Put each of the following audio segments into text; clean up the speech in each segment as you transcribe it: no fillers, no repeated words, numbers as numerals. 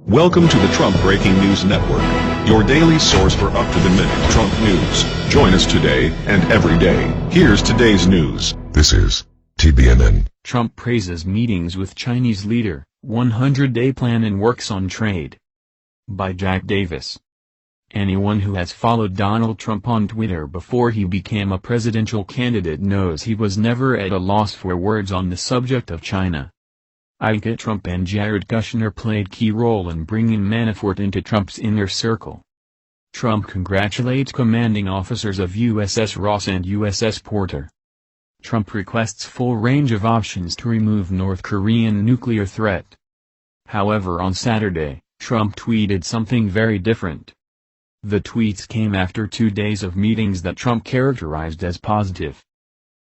Welcome to the Trump Breaking News Network, your daily source for up-to-the-minute Trump news. Join us today and every day. Here's today's news. This is TBNN. Trump praises meetings with Chinese leader, 100-day plan and works on trade. By Jack Davis. Anyone who has followed Donald Trump on Twitter before he became a presidential candidate knows he was never at a loss for words on the subject of China. Trump and Jared Kushner played key role in bringing Manafort into Trump's inner circle. Trump congratulates commanding officers of USS Ross and USS Porter. Trump requests full range of options to remove North Korean nuclear threat. However, on Saturday, Trump tweeted something very different. The tweets came after 2 days of meetings that Trump characterized as positive.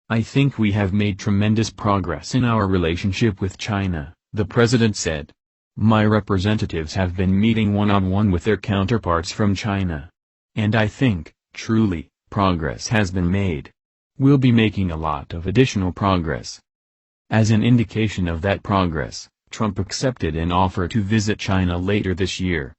"I think we have made tremendous progress in our relationship with China," the president said. "My representatives have been meeting one-on-one with their counterparts from China. And I think, truly, progress has been made. We'll be making a lot of additional progress." As an indication of that progress, Trump accepted an offer to visit China later this year.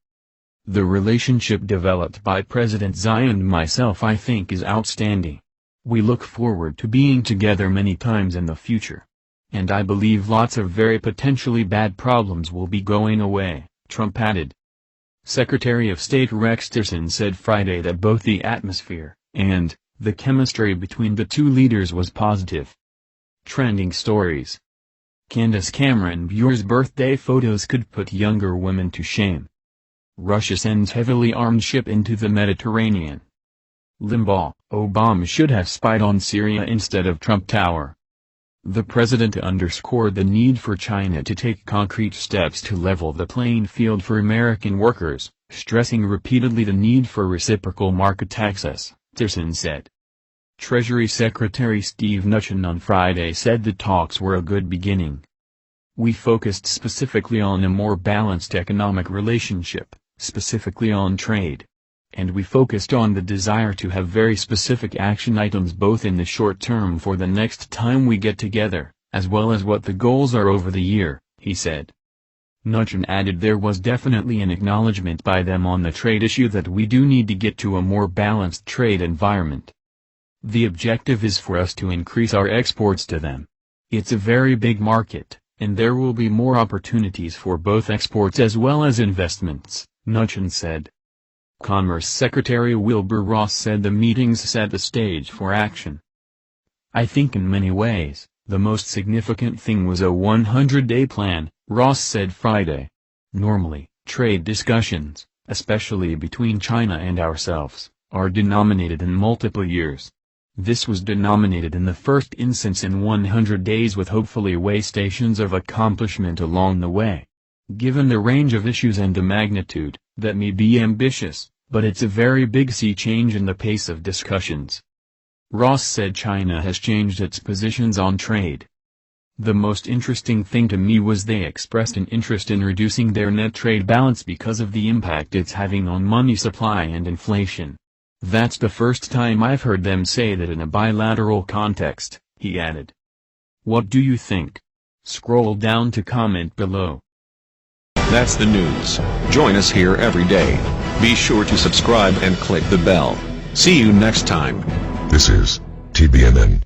"The relationship developed by President Xi and myself I think is outstanding. We look forward to being together many times in the future. And I believe lots of very potentially bad problems will be going away," Trump added. Secretary of State Rex Tillerson said Friday that both the atmosphere and the chemistry between the two leaders was positive. Trending stories. Candace Cameron Bure's birthday photos could put younger women to shame. Russia sends heavily armed ship into the Mediterranean. Limbaugh, Obama should have spied on Syria instead of Trump Tower. The president underscored the need for China to take concrete steps to level the playing field for American workers, stressing repeatedly the need for reciprocal market access, Tillerson said. Treasury Secretary Steve Mnuchin on Friday said the talks were a good beginning. "We focused specifically on a more balanced economic relationship, specifically on trade. And we focused on the desire to have very specific action items both in the short term for the next time we get together, as well as what the goals are over the year," he said. Mnuchin added there was definitely an acknowledgement by them on the trade issue that we do need to get to a more balanced trade environment. "The objective is for us to increase our exports to them. It's a very big market, and there will be more opportunities for both exports as well as investments," Mnuchin said. Commerce Secretary Wilbur Ross said the meetings set the stage for action. "I think in many ways, the most significant thing was a 100-day plan," Ross said Friday. "Normally, trade discussions, especially between China and ourselves, are denominated in multiple years. This was denominated in the first instance in 100 days with hopefully way stations of accomplishment along the way. Given the range of issues and the magnitude, that may be ambitious, but it's a very big sea change in the pace of discussions." Ross said China has changed its positions on trade. "The most interesting thing to me was they expressed an interest in reducing their net trade balance because of the impact it's having on money supply and inflation. That's the first time I've heard them say that in a bilateral context," he added. What do you think? Scroll down to comment below. That's the news. Join us here every day. Be sure to subscribe and click the bell. See you next time. This is TBNN.